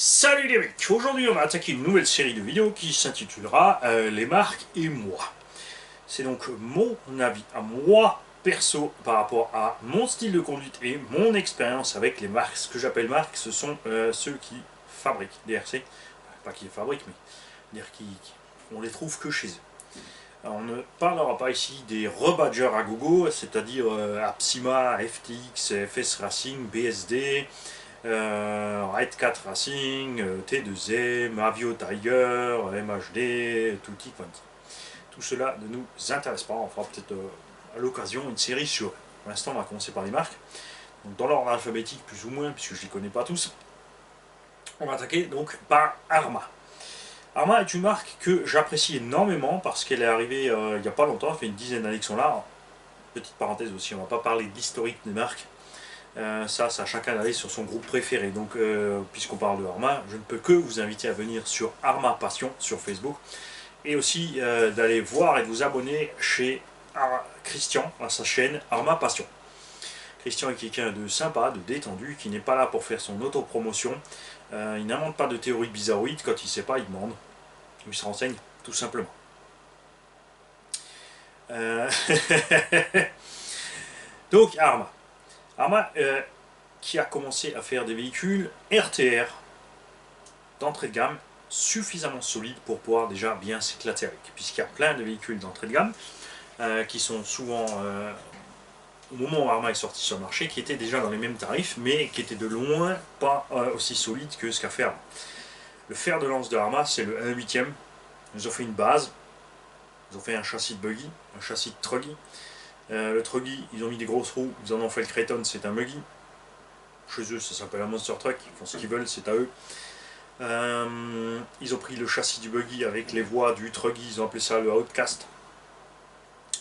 Salut les mecs, aujourd'hui on va attaquer une nouvelle série de vidéos qui s'intitulera Les marques et moi. C'est donc mon avis à moi perso par rapport à mon style de conduite et mon expérience avec les marques. Ce que j'appelle marques, ce sont ceux qui fabriquent DRC, pas qui les fabriquent mais dire on les trouve que chez eux. Alors, on ne parlera pas ici des rebadgers à gogo, c'est-à-dire Apsima, FTX, FS Racing, BSD, Red 4 Racing, T2M, Avio Tiger, MHD, Tutti Quanti. Tout cela ne nous intéresse pas, on fera peut-être à l'occasion une série sur eux. Pour l'instant, on va commencer par les marques. Donc, dans l'ordre alphabétique, plus ou moins, puisque je ne les connais pas tous, on va attaquer donc par Arma. Arma est une marque que j'apprécie énormément parce qu'elle est arrivée il n'y a pas longtemps, ça fait une dizaine d'années qu'ils sont là. Petite parenthèse aussi, on ne va pas parler d'historique des marques. Ça à chacun d'aller sur son groupe préféré. Donc, puisqu'on parle de Arma, je ne peux que vous inviter à venir sur Arma Passion sur Facebook et aussi d'aller voir et vous abonner chez Christian à sa chaîne Arma Passion. Christian est quelqu'un de sympa, de détendu, qui n'est pas là pour faire son autopromotion. Il n'invente pas de théories bizarroïdes. Quand il ne sait pas, il demande. Il se renseigne, tout simplement. Donc, Arma. Arma qui a commencé à faire des véhicules RTR d'entrée de gamme suffisamment solides pour pouvoir déjà bien s'éclater avec. Puisqu'il y a plein de véhicules d'entrée de gamme qui sont souvent, au moment où Arma est sorti sur le marché, qui étaient déjà dans les mêmes tarifs, mais qui étaient de loin pas aussi solides que ce qu'a fait Arma. Le fer de lance de Arma, c'est le 1/8. Ils ont fait une base, ils ont fait un châssis de buggy, un châssis de truggy. Le truggy, ils ont mis des grosses roues, ils en ont fait le Kraton, c'est un buggy. Chez eux, ça s'appelle un Monster Truck, ils font ce qu'ils veulent, c'est à eux. Ils ont pris le châssis du buggy avec les voies du truggy, ils ont appelé ça le Outcast.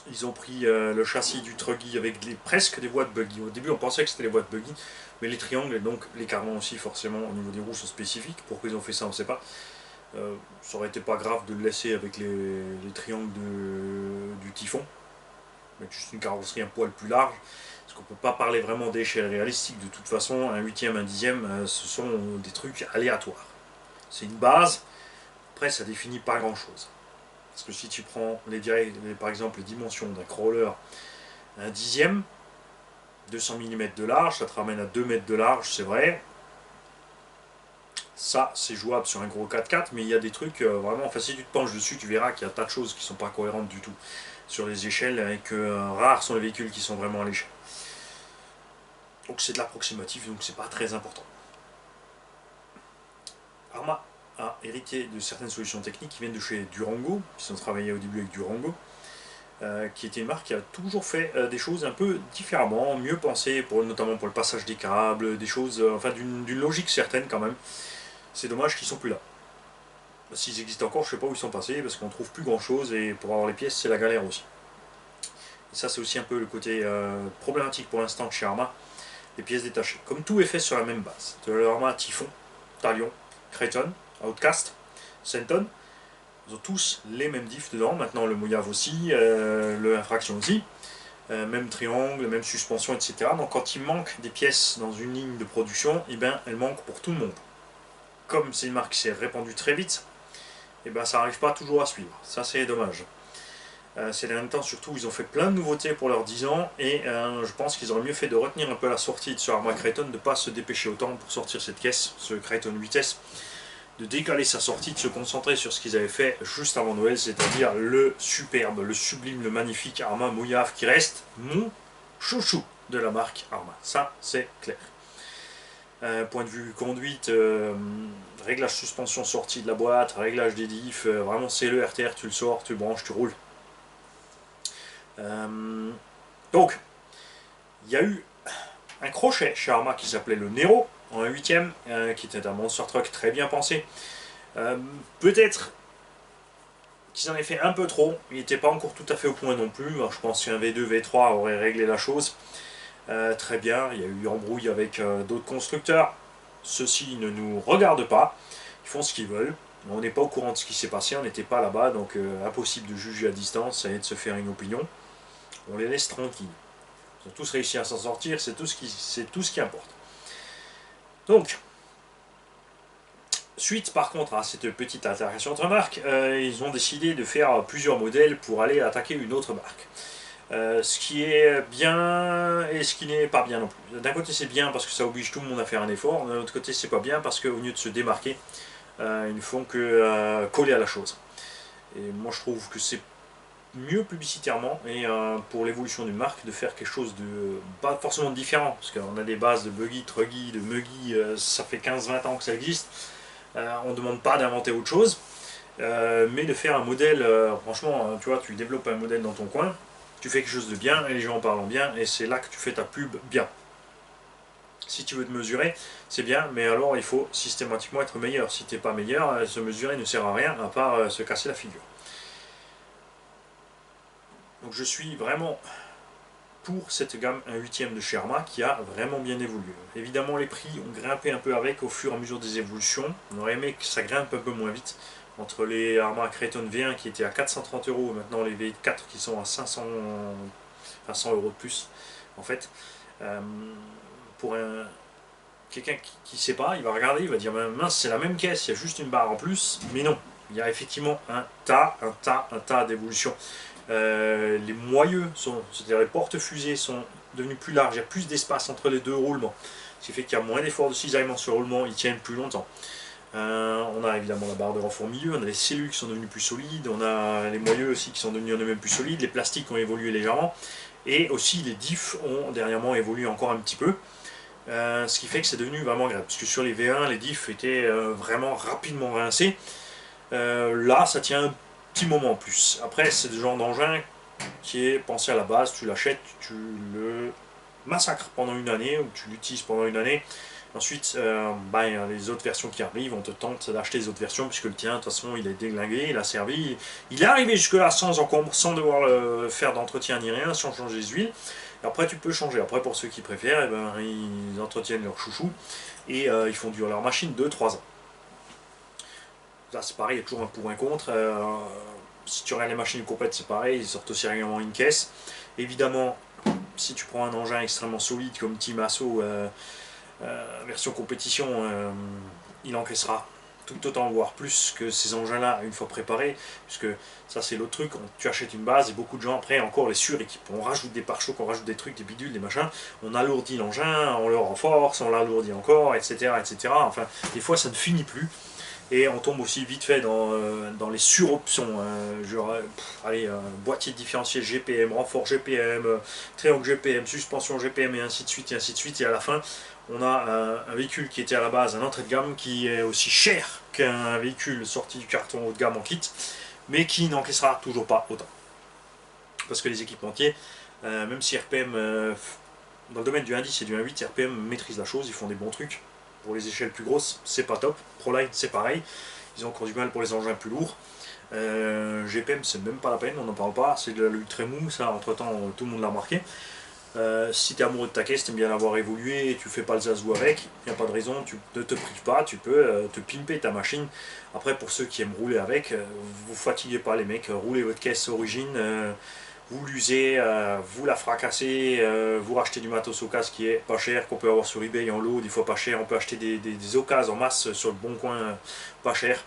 Ils ont pris le châssis du truggy avec presque des voies de buggy. Au début, on pensait que c'était les voies de buggy, mais les triangles et donc les carmans aussi, forcément, au niveau des roues, sont spécifiques. Pourquoi ils ont fait ça, on ne sait pas. Ça aurait été pas grave de le laisser avec les triangles du Typhon, mais juste une carrosserie un poil plus large. Parce qu'on ne peut pas parler vraiment d'échelle réalistique. De toute façon, un huitième, un dixième, ce sont des trucs aléatoires. C'est une base, après ça définit pas grand chose. Parce que si tu prends par exemple les dimensions d'un crawler, un dixième, 200 mm de large, ça te ramène à 2 mètres de large, c'est vrai. Ça, c'est jouable sur un gros 4x4, mais il y a des trucs vraiment, enfin si tu te penches dessus, tu verras qu'il y a un tas de choses qui sont pas cohérentes du tout sur les échelles, et que rares sont les véhicules qui sont vraiment à l'échelle. Donc c'est de l'approximatif, donc c'est pas très important. Arma a hérité de certaines solutions techniques qui viennent de chez Durango, qui ont travaillé au début avec Durango, qui était une marque qui a toujours fait des choses un peu différemment, mieux pensées, notamment pour le passage des câbles, des choses, enfin d'une logique certaine quand même. C'est dommage qu'ils ne sont plus là. S'ils existent encore, je ne sais pas où ils sont passés, parce qu'on ne trouve plus grand chose, et pour avoir les pièces, c'est la galère aussi. Et ça, c'est aussi un peu le côté problématique pour l'instant chez Arma, les pièces détachées. Comme tout est fait sur la même base, de l'Arma Typhon, Talion, Kraton, Outcast, Senton, ils ont tous les mêmes diffs dedans, maintenant le Mojave aussi, le Infraction aussi, même triangle, même suspension, etc. Donc quand il manque des pièces dans une ligne de production, eh ben, elles manquent pour tout le monde. Comme c'est une marque qui s'est répandue très vite, eh ben, ça n'arrive pas toujours à suivre. Ça, c'est dommage. Ces derniers temps, surtout, ils ont fait plein de nouveautés pour leurs 10 ans, et je pense qu'ils auraient mieux fait de retenir un peu la sortie de ce Arma Kraton, de ne pas se dépêcher autant pour sortir cette caisse, ce Kraton 8S, de décaler sa sortie, de se concentrer sur ce qu'ils avaient fait juste avant Noël, c'est-à-dire le superbe, le sublime, le magnifique Arma Mojave, qui reste mon chouchou de la marque Arma. Ça, c'est clair. Point de vue conduite, réglage suspension sortie de la boîte, réglage des diffs, vraiment c'est le RTR, tu le sors, tu le branches, tu roules. Donc, il y a eu un crochet chez Arma qui s'appelait le Nero, en 1/8, qui était un Monster Truck très bien pensé. Peut-être qu'ils en aient fait un peu trop, il n'était pas encore tout à fait au point non plus. Alors, je pense qu'un V2, V3 aurait réglé la chose. Très bien, il y a eu embrouille avec d'autres constructeurs. Ceux-ci ne nous regardent pas, ils font ce qu'ils veulent. On n'est pas au courant de ce qui s'est passé, on n'était pas là-bas, donc impossible de juger à distance et de se faire une opinion. On les laisse tranquilles. Ils ont tous réussi à s'en sortir, c'est tout ce qui importe. Donc, Suite par contre à cette petite altercation entre marques, ils ont décidé de faire plusieurs modèles pour aller attaquer une autre marque. Ce qui est bien et ce qui n'est pas bien non plus. D'un côté c'est bien parce que ça oblige tout le monde à faire un effort, d'un autre côté c'est pas bien parce qu'au lieu de se démarquer, ils ne font que coller à la chose. Et moi je trouve que c'est mieux publicitairement et pour l'évolution d'une marque de faire quelque chose de pas forcément différent, parce qu'on a des bases de Buggy, Truggy, de Muggy, ça fait 15-20 ans que ça existe. On ne demande pas d'inventer autre chose, mais de faire un modèle, franchement, tu vois, tu développes un modèle dans ton coin, tu fais quelque chose de bien et les gens en parlent bien et c'est là que tu fais ta pub bien. Si tu veux te mesurer, c'est bien, mais alors il faut systématiquement être meilleur. Si tu n'es pas meilleur, se mesurer ne sert à rien à part se casser la figure. Donc je suis vraiment pour cette gamme 1/8 de chez Arma qui a vraiment bien évolué. Évidemment les prix ont grimpé un peu avec au fur et à mesure des évolutions. On aurait aimé que ça grimpe un peu moins vite. Entre les Arma Kraton V1 qui étaient à 430 € et maintenant les V4 qui sont à 500, enfin 100 € de plus en fait. Pour quelqu'un qui ne sait pas, il va regarder, il va dire mince c'est la même caisse, il y a juste une barre en plus, mais non, il y a effectivement un tas d'évolutions. Les moyeux, c'est-à-dire les portes fusées sont devenus plus larges, il y a plus d'espace entre les deux roulements, ce qui fait qu'il y a moins d'efforts de cisaillement sur le roulement, ils tiennent plus longtemps. On a évidemment la barre de renfort milieu, on a les cellules qui sont devenues plus solides, on a les moyeux aussi qui sont devenus en eux-mêmes plus solides, les plastiques ont évolué légèrement, et aussi les diffs ont dernièrement évolué encore un petit peu. Ce qui fait que c'est devenu vraiment agréable, parce que sur les V1, les diffs étaient vraiment rapidement rincés. Là, ça tient un petit moment en plus. Après, c'est le genre d'engin qui est pensé à la base, tu l'achètes, tu le massacres pendant une année, ou tu l'utilises pendant une année. Ensuite, les autres versions qui arrivent, on te tente d'acheter les autres versions, puisque le tien, de toute façon, il est déglingué, il a servi. Il est arrivé jusque-là sans encombre, sans devoir faire d'entretien ni rien, sans changer les huiles. Après tu peux changer, après pour ceux qui préfèrent, ils entretiennent leur chouchou et ils font durer leur machine 2-3 ans. Là c'est pareil, il y a toujours un pour un contre. Si tu regardes les machines complètes c'est pareil, ils sortent aussi régulièrement une caisse. Évidemment, si tu prends un engin extrêmement solide comme Team Asso version compétition, il encaissera tout autant, voire plus que ces engins-là une fois préparés, puisque ça c'est l'autre truc, tu achètes une base et beaucoup de gens après encore les suréquipent, on rajoute des pare-chocs, on rajoute des trucs, des bidules, des machins, on alourdit l'engin, on le renforce, on l'alourdit encore, etc., etc. Enfin, des fois ça ne finit plus. Et on tombe aussi vite fait dans les suroptions, genre boîtier différentiel GPM, renfort GPM, triangle GPM, suspension GPM et ainsi de suite, et à la fin on a un véhicule qui était à la base un entrée de gamme qui est aussi cher qu'un véhicule sorti du carton haut de gamme en kit, mais qui n'encaissera toujours pas autant. Parce que les équipementiers, même si RPM, dans le domaine du 1.10 et du 1.8, RPM maîtrise la chose, ils font des bons trucs. Pour les échelles plus grosses, c'est pas top. Proline, c'est pareil. Ils ont encore du mal pour les engins plus lourds. GPM, c'est même pas la peine, on n'en parle pas. C'est de l'ultra mou, ça, entre temps, tout le monde l'a remarqué. Si tu es amoureux de ta caisse, tu aimes bien l'avoir évolué et tu fais pas le zazou avec, il n'y a pas de raison, tu ne te prives pas, tu peux te pimper ta machine. Après, pour ceux qui aiment rouler avec, vous fatiguez pas les mecs, roulez votre caisse origine, vous l'usez, vous la fracassez, vous rachetez du matos au casse qui est pas cher, qu'on peut avoir sur eBay en lot, des fois pas cher, on peut acheter des occasions en masse sur le bon coin pas cher,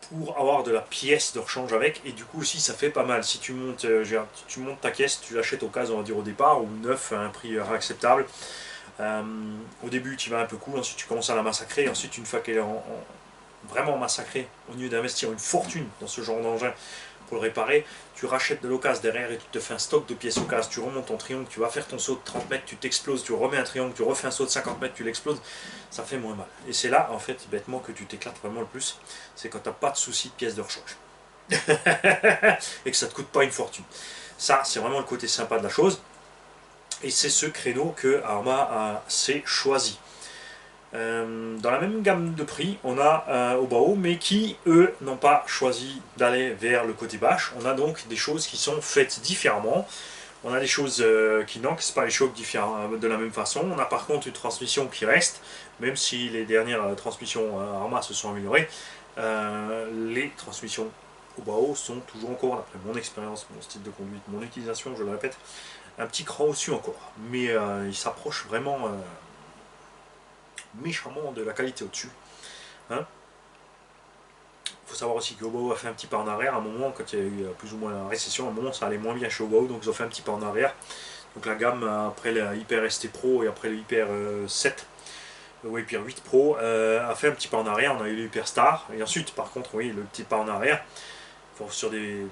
pour avoir de la pièce de rechange avec, et du coup aussi ça fait pas mal. Si tu montes, ta caisse, tu l'achètes au cas on va dire au départ, ou neuf à un prix acceptable. Au début tu vas un peu cool, ensuite tu commences à la massacrer, ensuite une fois qu'elle est vraiment massacrée, au lieu d'investir une fortune dans ce genre d'engin pour le réparer, tu rachètes de l'occasion derrière et tu te fais un stock de pièces occasion, tu remontes ton triangle, tu vas faire ton saut de 30 mètres, tu t'exploses, tu remets un triangle, tu refais un saut de 50 mètres, tu l'exploses, ça fait moins mal. Et c'est là, en fait, bêtement, que tu t'éclates vraiment le plus, c'est quand tu n'as pas de souci de pièces de rechange. Et que ça ne te coûte pas une fortune. Ça, c'est vraiment le côté sympa de la chose. Et c'est ce créneau que Arma s'est choisi. Dans la même gamme de prix, on a Obao, mais qui, eux, n'ont pas choisi d'aller vers le côté bâche. On a donc des choses qui sont faites différemment. On a des choses qui n'encaissent pas les chocs de la même façon. On a par contre une transmission qui reste, même si les dernières transmissions Arma se sont améliorées. Les transmissions Obao sont toujours encore, d'après mon expérience, mon style de conduite, mon utilisation, je le répète, un petit cran au-dessus encore. Mais ils s'approchent vraiment méchamment de la qualité au-dessus. Hein. Faut savoir aussi que Hobo a fait un petit pas en arrière à un moment, quand il y a eu plus ou moins la récession, à un moment ça allait moins bien chez Hobo, donc ils ont fait un petit pas en arrière. Donc la gamme après la Hyper ST Pro et après le Hyper 7, ou Hyper 8 Pro, a fait un petit pas en arrière. On a eu le Hyper Star, et ensuite par contre, oui, le petit pas en arrière, sur des,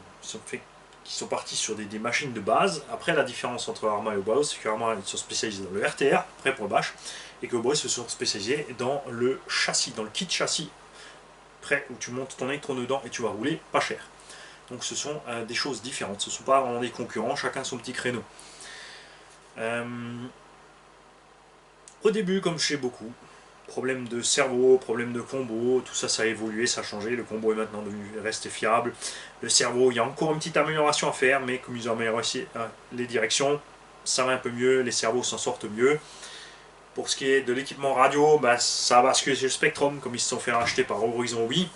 qui sont partis sur des machines de base. Après, la différence entre Arma et Hobo, c'est qu'Arma ils sont spécialisés dans le RTR, prêt pour le bâche, et que Hobo se sont spécialisés dans le châssis, dans le kit châssis prêt où tu montes ton électron dedans et tu vas rouler pas cher. Donc ce sont des choses différentes, ce ne sont pas vraiment des concurrents, chacun son petit créneau. Au début, comme chez beaucoup, problème de cerveau, problème de combo, tout ça, ça a évolué, ça a changé. Le combo est maintenant devenu resté fiable. Le cerveau, il y a encore une petite amélioration à faire, mais comme ils ont amélioré les directions, ça va un peu mieux, les cerveaux s'en sortent mieux. Pour ce qui est de l'équipement radio, bah, ça a basculé sur le Spectrum, comme ils se sont fait racheter par Horizon Wii.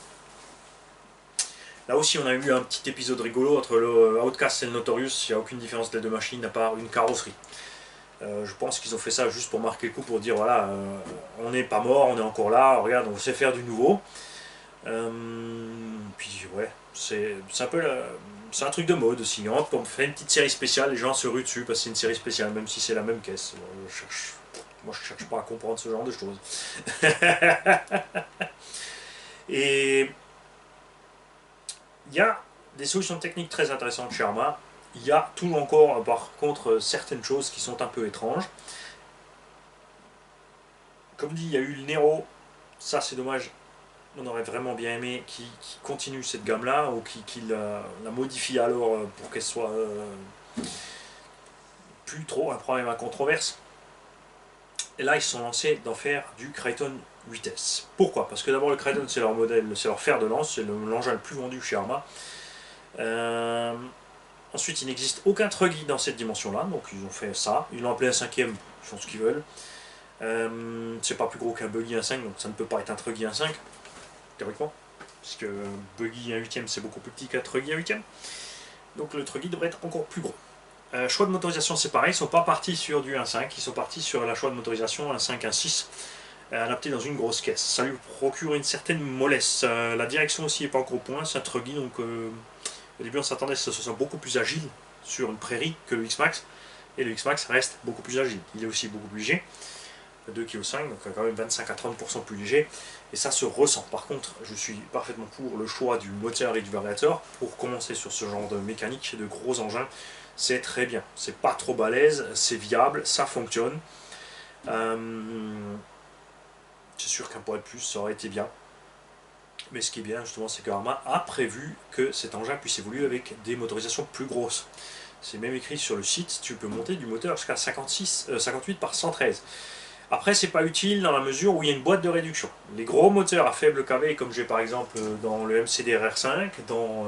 Là aussi, on a eu un petit épisode rigolo entre le Outcast et le Notorious. Il n'y a aucune différence des deux machines à part une carrosserie. Je pense qu'ils ont fait ça juste pour marquer le coup, pour dire voilà, on n'est pas mort, on est encore là, regarde, on sait faire du nouveau. Puis ouais, c'est un peu c'est un truc de mode aussi. On fait une petite série spéciale, les gens se ruent dessus parce que c'est une série spéciale, même si c'est la même caisse. Moi je cherche pas à comprendre ce genre de choses. Et il y a des solutions techniques très intéressantes chez Arma. Il y a toujours encore, par contre, certaines choses qui sont un peu étranges. Comme dit, il y a eu le Nero. Ça, c'est dommage. On aurait vraiment bien aimé qu'il continue cette gamme-là, ou qu'il la modifie alors pour qu'elle soit plus trop un problème à controverse. Et là, ils se sont lancés d'en faire du Kraton 8S. Pourquoi? Parce que d'abord, le Kraton, c'est leur modèle, c'est leur fer de lance, c'est l'engin le plus vendu chez Arma. Ensuite, il n'existe aucun truggy dans cette dimension-là, donc ils ont fait ça. Ils l'ont appelé un cinquième, ils font ce qu'ils veulent. C'est pas plus gros qu'un buggy 1.5, donc ça ne peut pas être un truggy 1.5, théoriquement. Puisque buggy 1/8, c'est beaucoup plus petit qu'un truggy 1/8. Donc le truggy devrait être encore plus gros. Choix de motorisation, c'est pareil, ils ne sont pas partis sur du 1.5, ils sont partis sur la choix de motorisation 1.5, 1.6, adapté dans une grosse caisse. Ça lui procure une certaine mollesse. La direction aussi n'est pas encore au point, c'est un truggy, donc au début on s'attendait à ce que ce soit beaucoup plus agile sur une prairie que le X-Max, et le X-Max reste beaucoup plus agile. Il est aussi beaucoup plus léger, 2,5 kg, donc quand même 25 à 30% plus léger, et ça se ressent. Par contre, je suis parfaitement pour le choix du moteur et du variateur. Pour commencer sur ce genre de mécanique, de gros engins, c'est très bien. C'est pas trop balèze, c'est viable, ça fonctionne. C'est sûr qu'un poids de plus, ça aurait été bien. Mais ce qui est bien justement, c'est que Arma a prévu que cet engin puisse évoluer avec des motorisations plus grosses. C'est même écrit sur le site, tu peux monter du moteur jusqu'à 58 par 113. Après, c'est pas utile dans la mesure où il y a une boîte de réduction. Les gros moteurs à faible kV, comme j'ai par exemple dans le MCD RR5, dans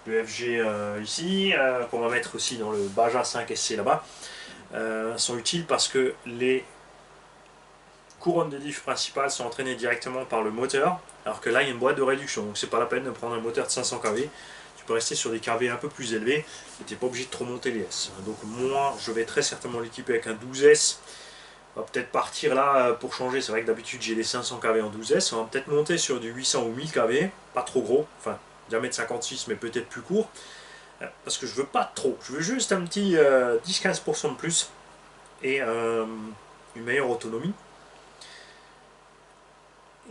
le FG ici, qu'on va mettre aussi dans le Baja 5 SC là-bas, sont utiles parce que les couronnes de diff principales sont entraînées directement par le moteur, alors que là il y a une boîte de réduction, donc c'est pas la peine de prendre un moteur de 500 kV. Tu peux rester sur des kV un peu plus élevés et tu n'es pas obligé de trop monter les S. Donc moi je vais très certainement l'équiper avec un 12S. On va peut-être partir là pour changer. C'est vrai que d'habitude j'ai des 500 kV en 12S. On va peut-être monter sur du 800 ou 1000 kV, pas trop gros, enfin diamètre 56 mais peut-être plus court, parce que je veux pas trop, je veux juste un petit 10-15% de plus et une meilleure autonomie.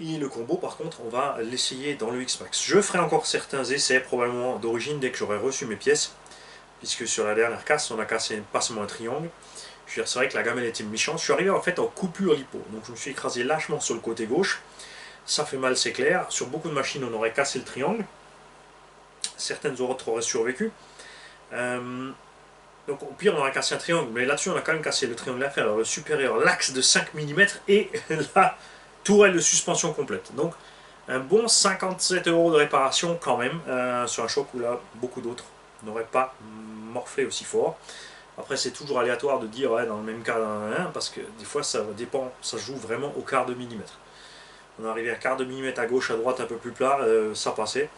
Et le combo par contre on va l'essayer dans le X-Max. Je ferai encore certains essais probablement d'origine dès que j'aurai reçu mes pièces, puisque sur la dernière casse on a cassé pas seulement un triangle. C'est vrai que la gamme elle était méchante. Je suis arrivé en fait en coupure lipo, donc je me suis écrasé lâchement sur le côté gauche. Ça fait mal, c'est clair. Sur beaucoup de machines on aurait cassé le triangle. Certaines autres auraient survécu. Donc au pire on aurait cassé un triangle, mais là-dessus on a quand même cassé le triangle inférieur, le supérieur, l'axe de 5 mm et la tourelle de suspension complète. Donc un bon 57 € de réparation quand même, sur un choc où là beaucoup d'autres n'auraient pas morflé aussi fort. Après c'est toujours aléatoire de dire ouais, dans le même cas parce que des fois ça dépend, ça joue vraiment au quart de millimètre. On est arrivé à quart de millimètre à gauche, à droite un peu plus plat, ça passait.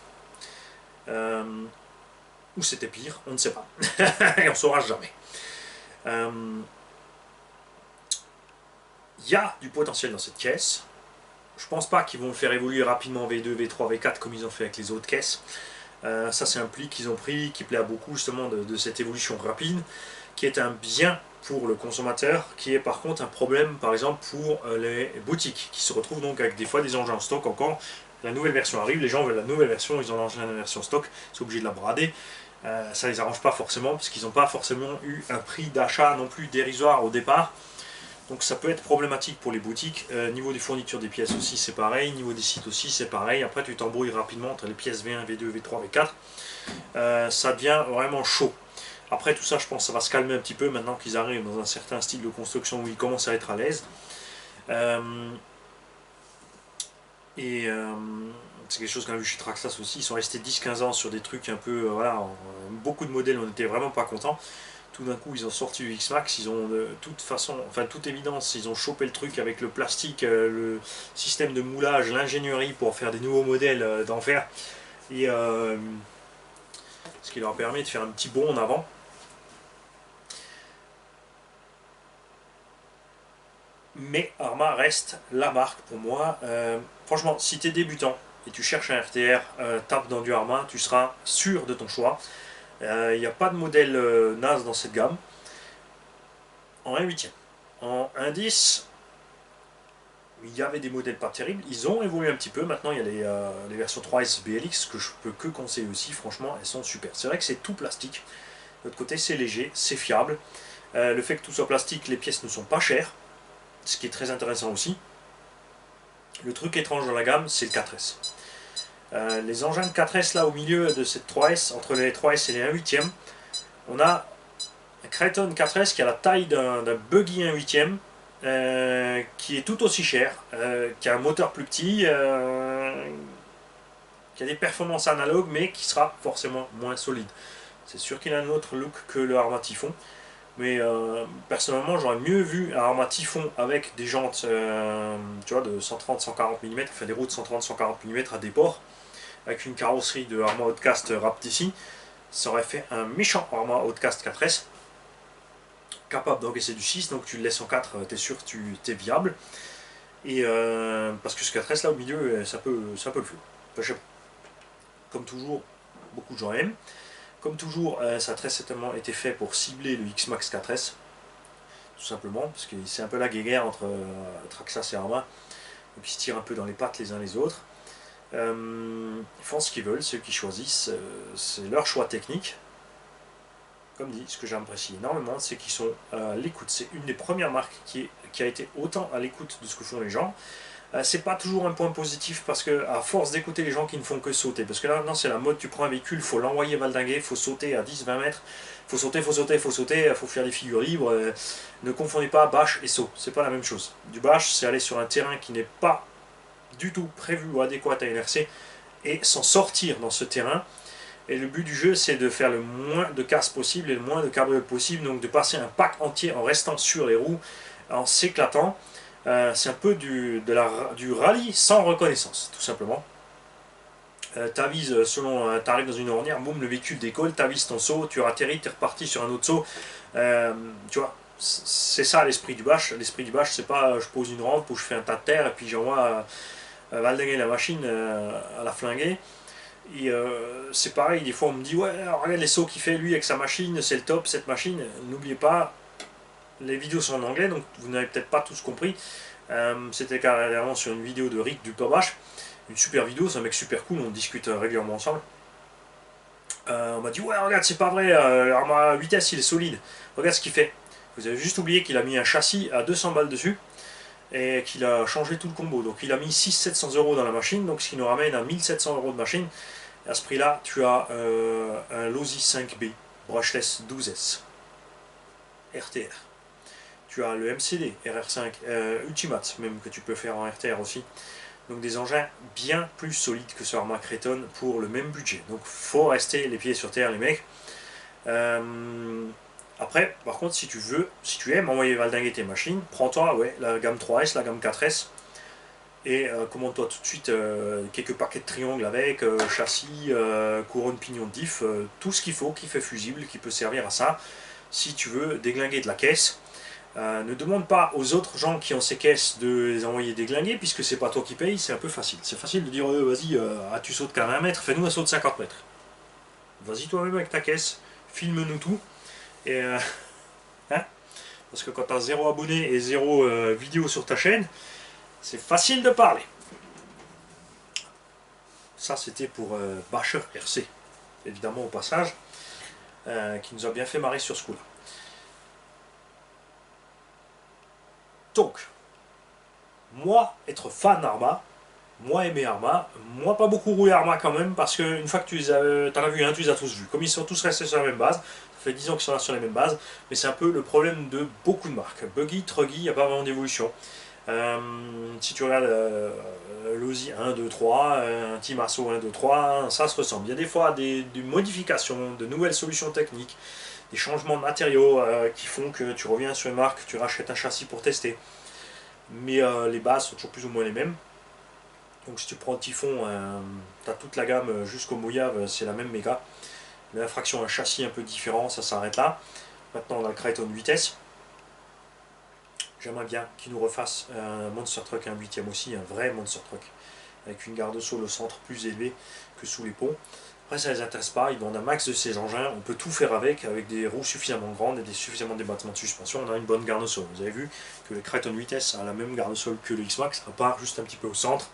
Ou c'était pire, on ne sait pas. Et on ne saura jamais. Il y a du potentiel dans cette caisse. Je pense pas qu'ils vont le faire évoluer rapidement V2, V3, V4 comme ils ont fait avec les autres caisses. Ça c'est un pli qu'ils ont pris, qui plaît à beaucoup justement de cette évolution rapide, qui est un bien pour le consommateur, qui est par contre un problème par exemple pour les boutiques, qui se retrouvent donc avec des fois des engins en stock encore. La nouvelle version arrive, les gens veulent la nouvelle version, ils ont l'engin de la version stock, ils sont obligés de la brader. Ça les arrange pas forcément, parce qu'ils n'ont pas forcément eu un prix d'achat non plus dérisoire au départ. Donc ça peut être problématique pour les boutiques. Niveau des fournitures des pièces aussi c'est pareil, niveau des sites aussi c'est pareil. Après tu t'embrouilles rapidement entre les pièces V1, V2, V3, V4. Ça devient vraiment chaud. Après tout ça je pense que ça va se calmer un petit peu maintenant qu'ils arrivent dans un certain style de construction où ils commencent à être à l'aise. C'est quelque chose qu'on a vu chez Traxxas aussi, ils sont restés 10-15 ans sur des trucs un peu, voilà, beaucoup de modèles on n'était vraiment pas contents. Tout d'un coup ils ont sorti le X-Max, ils ont de toute façon, enfin toute évidence, ils ont chopé le truc avec le plastique, le système de moulage, l'ingénierie pour faire des nouveaux modèles d'enfer. Et ce qui leur permet de faire un petit bond en avant. Mais Arrma reste la marque pour moi. Franchement, si tu es débutant et tu cherches un RTR, tape dans du Arrma, tu seras sûr de ton choix. Il n'y a pas de modèle naze dans cette gamme. En 1/8. En 1/10, il y avait des modèles pas terribles. Ils ont évolué un petit peu. Maintenant, il y a les versions 3S BLX que je peux que conseiller aussi. Franchement, elles sont super. C'est vrai que c'est tout plastique. De l'autre côté, c'est léger, c'est fiable. Le fait que tout soit plastique, les pièces ne sont pas chères. Ce qui est très intéressant aussi. Le truc étrange dans la gamme, c'est le 4S. Les engins de 4S là au milieu de cette 3S, entre les 3S et les 1/8, on a un Kraton 4S qui a la taille d'un buggy 1/8, qui est tout aussi cher, qui a un moteur plus petit, qui a des performances analogues, mais qui sera forcément moins solide. C'est sûr qu'il a un autre look que le Arrma Typhon, mais personnellement j'aurais mieux vu un Arrma Typhon avec des jantes tu vois, de 130-140 mm, enfin des roues de 130-140 mm à déport, avec une carrosserie de Arrma Outcast Raptici. Ça aurait fait un méchant Arrma Outcast 4S, capable d'encaisser du 6, donc tu le laisses en 4, tu es sûr que tu es viable. Et parce que ce 4S là au milieu, ça peut le faire. Enfin, je sais pas. Comme toujours, beaucoup de gens aiment. Comme toujours, ça a très certainement été fait pour cibler le X-Max 4S, tout simplement, parce que c'est un peu la guéguerre entre Traxxas et Arrma, donc ils se tirent un peu dans les pattes les uns les autres. Ils font ce qu'ils veulent, ceux qui choisissent, c'est leur choix technique. Comme dit, ce que j'apprécie énormément, c'est qu'ils sont à l'écoute. C'est une des premières marques qui a été autant à l'écoute de ce que font les gens. C'est pas toujours un point positif parce que à force d'écouter les gens qui ne font que sauter, parce que là maintenant c'est la mode, tu prends un véhicule, il faut l'envoyer valdinguer, il faut sauter à 10-20 mètres, il faut sauter, il faut sauter, il faut sauter, il faut faire des figures libres. Ne confondez pas bâche et saut, c'est pas la même chose. Du bâche, c'est aller sur un terrain qui n'est pas du tout prévu ou adéquat à une RC et s'en sortir dans ce terrain. Et le but du jeu, c'est de faire le moins de casse possible et le moins de cabrioles possible, donc de passer un pack entier en restant sur les roues, en s'éclatant. C'est un peu du rallye sans reconnaissance, tout simplement. T'avises selon, t'arrives dans une ornière, boum, le véhicule décolle, t'avises ton saut, tu atterris, t'es reparti sur un autre saut. Tu vois, c'est ça l'esprit du bâche. L'esprit du bâche, c'est pas je pose une rampe ou je fais un tas de terre et puis j'envoie valdinguer la machine à la flinguer. Et c'est pareil, des fois on me dit ouais, regarde les sauts qu'il fait lui avec sa machine, c'est le top cette machine. N'oubliez pas, les vidéos sont en anglais, donc vous n'avez peut-être pas tous compris. C'était carrément sur une vidéo de Rick du Pobash, une super vidéo, c'est un mec super cool, on discute régulièrement ensemble. On m'a dit ouais regarde c'est pas vrai, l'arme vitesse il est solide, regarde ce qu'il fait. Vous avez juste oublié qu'il a mis un châssis à 200 balles dessus et qu'il a changé tout le combo. Donc il a mis 600-700 euros dans la machine, donc ce qui nous ramène à 1700 euros de machine. Et à ce prix là tu as un Losi 5B brushless 12S RTR. Tu as le MCD RR5 Ultimate, même que tu peux faire en RTR aussi. Donc des engins bien plus solides que ce Arrma Kraton pour le même budget. Donc faut rester les pieds sur terre les mecs. Après, par contre, si tu aimes envoyer valdinguer tes machines, prends-toi ouais, la gamme 3S, la gamme 4S, et commande-toi tout de suite quelques paquets de triangles avec, châssis, couronne, pignon de diff, tout ce qu'il faut, qui fait fusible, qui peut servir à ça, si tu veux déglinguer de la caisse. Ne demande pas aux autres gens qui ont ces caisses de les envoyer déglinguer, puisque c'est pas toi qui paye, c'est un peu facile. C'est facile de dire vas-y, tu sautes qu'à 20 mètres, fais-nous un saut de 50 mètres. Vas-y toi-même avec ta caisse, filme-nous tout. Et hein, parce que quand tu as 0 abonné et 0 vidéo sur ta chaîne, c'est facile de parler. Ça c'était pour Basher RC, évidemment au passage, qui nous a bien fait marrer sur ce coup-là. Donc, moi, être fan Arma, moi aimer Arma, moi pas beaucoup rouler Arma quand même, parce qu'une fois que tu en as vu un, tu les as tous vus. Comme ils sont tous restés sur la même base, ça fait 10 ans qu'ils sont là sur la même base, mais c'est un peu le problème de beaucoup de marques. Buggy, Truggy, il n'y a pas vraiment d'évolution. Si tu regardes l'Ozi 1, 2, 3, un Team Asso 1, 2, 3, ça se ressemble. Il y a des fois des modifications, de nouvelles solutions techniques, des changements de matériaux qui font que tu reviens sur une marque, tu rachètes un châssis pour tester. Mais les bases sont toujours plus ou moins les mêmes. Donc si tu prends le Typhon, tu as toute la gamme jusqu'au Mojave, c'est la même méga. Mais la fraction un châssis un peu différent, ça s'arrête là. Maintenant on a le Kraton vitesse. J'aimerais bien qu'ils nous refassent un Monster Truck, un 8ème aussi, un vrai Monster Truck, avec une garde-sol au centre plus élevée que sous les ponts. Après ça ne les intéresse pas, ils vendent un max de ces engins, on peut tout faire avec des roues suffisamment grandes et suffisamment de débattements de suspension, on a une bonne garde-sol. Vous avez vu que le Kraton vitesse a la même garde-sol que le X-Max, à part juste un petit peu au centre.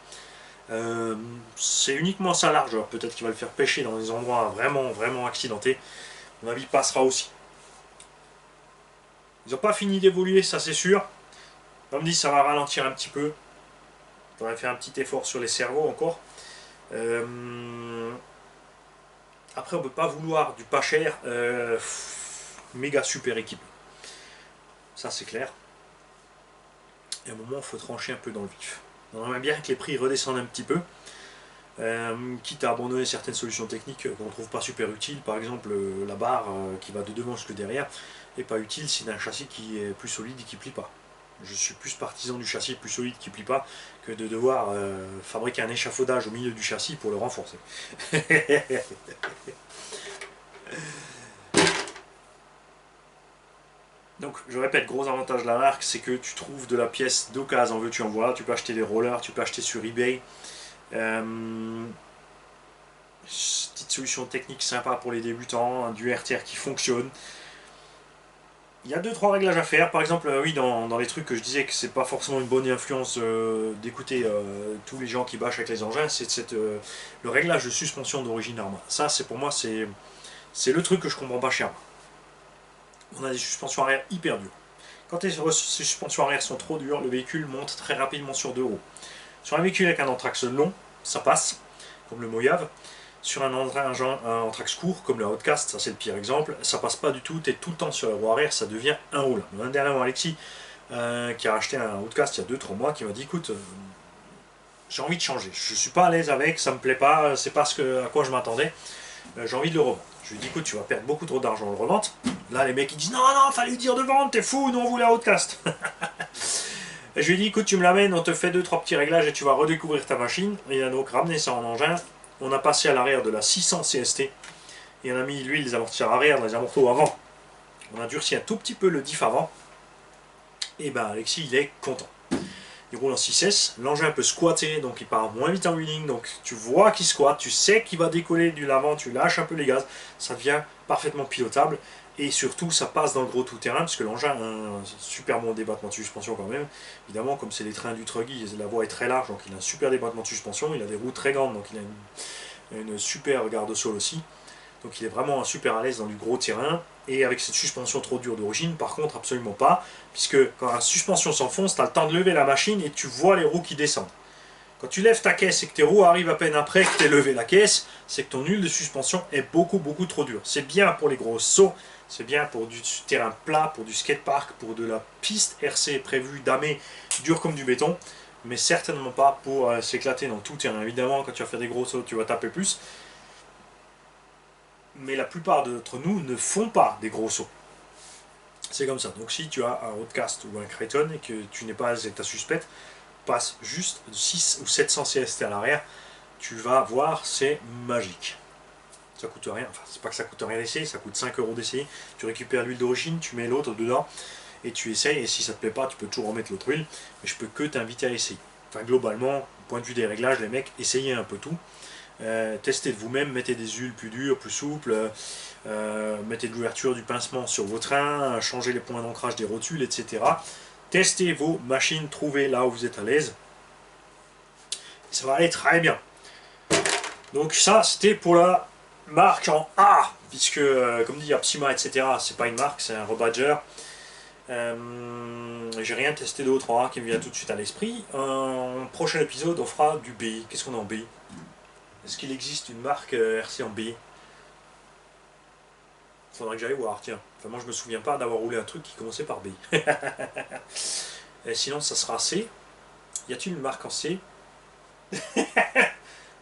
C'est uniquement sa largeur, peut-être qu'il va le faire pêcher dans des endroits vraiment, vraiment accidentés. À mon avis, il passera aussi. Ils n'ont pas fini d'évoluer, ça c'est sûr. Comme dit, ça va ralentir un petit peu. On va faire un petit effort sur les cerveaux encore. Après, on ne peut pas vouloir du pas cher, méga super équipé. Ça c'est clair. Et à un moment, il faut trancher un peu dans le vif. On aimerait bien que les prix redescendent un petit peu. Quitte à abandonner certaines solutions techniques qu'on ne trouve pas super utiles, par exemple la barre qui va de devant jusque derrière n'est pas utile si on a un châssis qui est plus solide et qui ne plie pas. Je suis plus partisan du châssis plus solide qui ne plie pas que de devoir fabriquer un échafaudage au milieu du châssis pour le renforcer. Donc je répète, gros avantage de la marque, c'est que tu trouves de la pièce d'occasion en veux-tu en voilà, tu peux acheter des rollers, tu peux acheter sur eBay. Petite solution technique sympa pour les débutants, du RTR qui fonctionne. Il y a 2-3 réglages à faire, par exemple, oui, dans les trucs que je disais que c'est pas forcément une bonne influence d'écouter tous les gens qui bâchent avec les engins, c'est le réglage de suspension d'origine Arma. Ça, c'est pour moi, c'est le truc que je comprends pas chez Arma. On a des suspensions arrière hyper dures. Quand les suspensions arrière sont trop dures, le véhicule monte très rapidement sur 2 roues. Sur un véhicule avec un anthrax long, ça passe, comme le Mojave. Sur un anthrax court, comme le Outcast, ça c'est le pire exemple, ça passe pas du tout, tu es tout le temps sur la roue arrière, ça devient un roule. Un dernier Alexis, qui a acheté un Outcast il y a 2-3 mois, qui m'a dit écoute, j'ai envie de changer, je suis pas à l'aise avec, ça me plaît pas, c'est pas à quoi je m'attendais, j'ai envie de le revendre. Je lui ai dit écoute, tu vas perdre beaucoup trop d'argent en le revente. Là les mecs ils disent non, fallait lui dire de vendre, t'es fou, nous on voulait un Outcast. Et je lui ai dit écoute, tu me l'amènes, on te fait 2-3 petits réglages et tu vas redécouvrir ta machine. Et il a donc ramené ça en engin. On a passé à l'arrière de la 600 CST et on a mis lui les amortisseurs arrière dans les amortos avant. On a durci un tout petit peu le diff avant. Et ben Alexis il est content. Il roule en 6S, l'engin peut squatter, donc il part moins vite en wheeling, donc tu vois qu'il squatte, tu sais qu'il va décoller du l'avant, tu lâches un peu les gaz, ça devient parfaitement pilotable. Et surtout, ça passe dans le gros tout-terrain, parce que l'engin a un super bon débattement de suspension quand même. Évidemment, comme c'est les trains du Truggy, la voie est très large, donc il a un super débattement de suspension. Il a des roues très grandes, donc il a une super garde-sol aussi. Donc il est vraiment super à l'aise dans du gros terrain. Et avec cette suspension trop dure d'origine, par contre, absolument pas. Puisque quand la suspension s'enfonce, tu as le temps de lever la machine et tu vois les roues qui descendent. Quand tu lèves ta caisse et que tes roues arrivent à peine après que tu aies levé la caisse, c'est que ton huile de suspension est beaucoup trop dure. C'est bien pour les gros sauts, c'est bien pour du terrain plat, pour du skatepark, pour de la piste RC prévue, damée, dure comme du béton, mais certainement pas pour s'éclater dans tout terrain. Évidemment, quand tu vas faire des gros sauts, tu vas taper plus, mais la plupart d'entre nous ne font pas des gros sauts. C'est comme ça. Donc si tu as un Outcast ou un Kraton et que tu n'es pas avec ta suspecte, passe juste de 6 ou 700 CST à l'arrière, tu vas voir, c'est magique. Ça coûte rien, enfin c'est pas que ça coûte rien d'essayer, ça coûte 5 € d'essayer, tu récupères l'huile d'origine, tu mets l'autre dedans, et tu essayes, et si ça te plaît pas, tu peux toujours remettre l'autre huile, mais je peux que t'inviter à essayer. Enfin, globalement, du point de vue des réglages, les mecs, essayez un peu tout. Testez de vous-même, mettez des huiles plus dures, plus souples, mettez de l'ouverture du pincement sur vos trains, changez les points d'ancrage des rotules, etc. Testez vos machines, trouvez là où vous êtes à l'aise. Ça va aller très bien. Donc ça, c'était pour la marque en A, puisque, comme dit Apsima, etc., c'est pas une marque, c'est un rebadger. J'ai rien testé d'autre en A qui me vient tout de suite à l'esprit. Un prochain épisode, on fera du B. Qu'est-ce qu'on a en B? Est-ce qu'il existe une marque RC en B? Faudrait que j'aille voir, tiens. Enfin, moi, je me souviens pas d'avoir roulé un truc qui commençait par B. Et sinon, ça sera C. Y a-t-il une marque en C?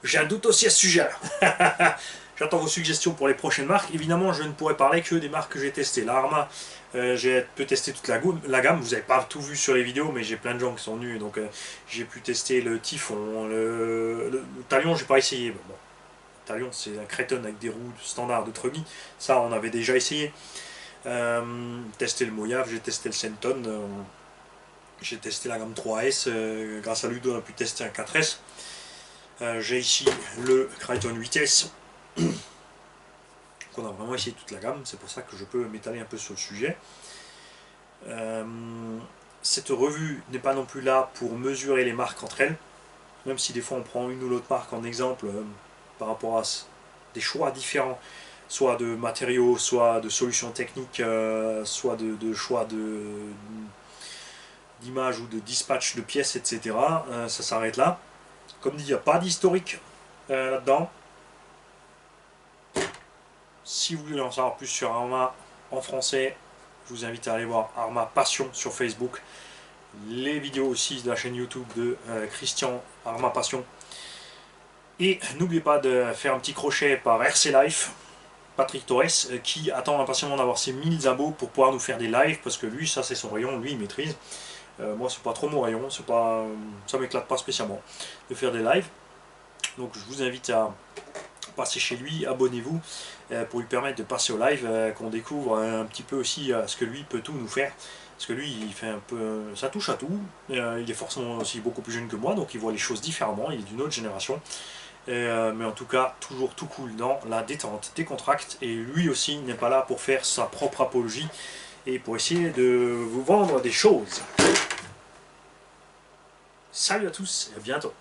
J'ai un doute aussi à ce sujet-là. J'attends vos suggestions pour les prochaines marques. Évidemment, je ne pourrai parler que des marques que j'ai testées. La Arma, j'ai pu tester toute la gamme. Vous n'avez pas tout vu sur les vidéos, mais j'ai plein de gens qui sont venus. Donc, j'ai pu tester le Typhon, le Talion, j'ai pas essayé. Bon, Talion, c'est un Creton avec des roues standards de Truggy. Ça, on avait déjà essayé. Testé le Mojave, j'ai testé le Senton. J'ai testé la gamme 3S. Grâce à Ludo, on a pu tester un 4S. J'ai ici le Creton 8S. On a vraiment essayé toute la gamme, c'est pour ça que je peux m'étaler un peu sur le sujet. Cette revue n'est pas non plus là pour mesurer les marques entre elles, même si des fois on prend une ou l'autre marque en exemple par rapport à des choix différents, soit de matériaux, soit de solutions techniques, soit de choix d'image ou de dispatch de pièces, etc. Ça s'arrête là. Comme dit, il n'y a pas d'historique là-dedans. Si vous voulez en savoir plus sur Arma en français, je vous invite à aller voir Arma Passion sur Facebook. Les vidéos aussi de la chaîne YouTube de Christian Arma Passion. Et n'oubliez pas de faire un petit crochet par RC Life, Patrick Torres, qui attend impatiemment d'avoir ses 1000 abos pour pouvoir nous faire des lives, parce que lui, ça c'est son rayon, lui il maîtrise. Moi c'est pas trop mon rayon, ça m'éclate pas spécialement de faire des lives. Donc je vous invite à passer chez lui, abonnez-vous pour lui permettre de passer au live, qu'on découvre un petit peu aussi ce que lui peut tout nous faire, parce que lui il fait un peu, ça touche à tout, il est forcément aussi beaucoup plus jeune que moi, donc il voit les choses différemment, il est d'une autre génération, mais en tout cas toujours tout cool dans la détente, décontracte, et lui aussi n'est pas là pour faire sa propre apologie et pour essayer de vous vendre des choses. Salut à tous et à bientôt.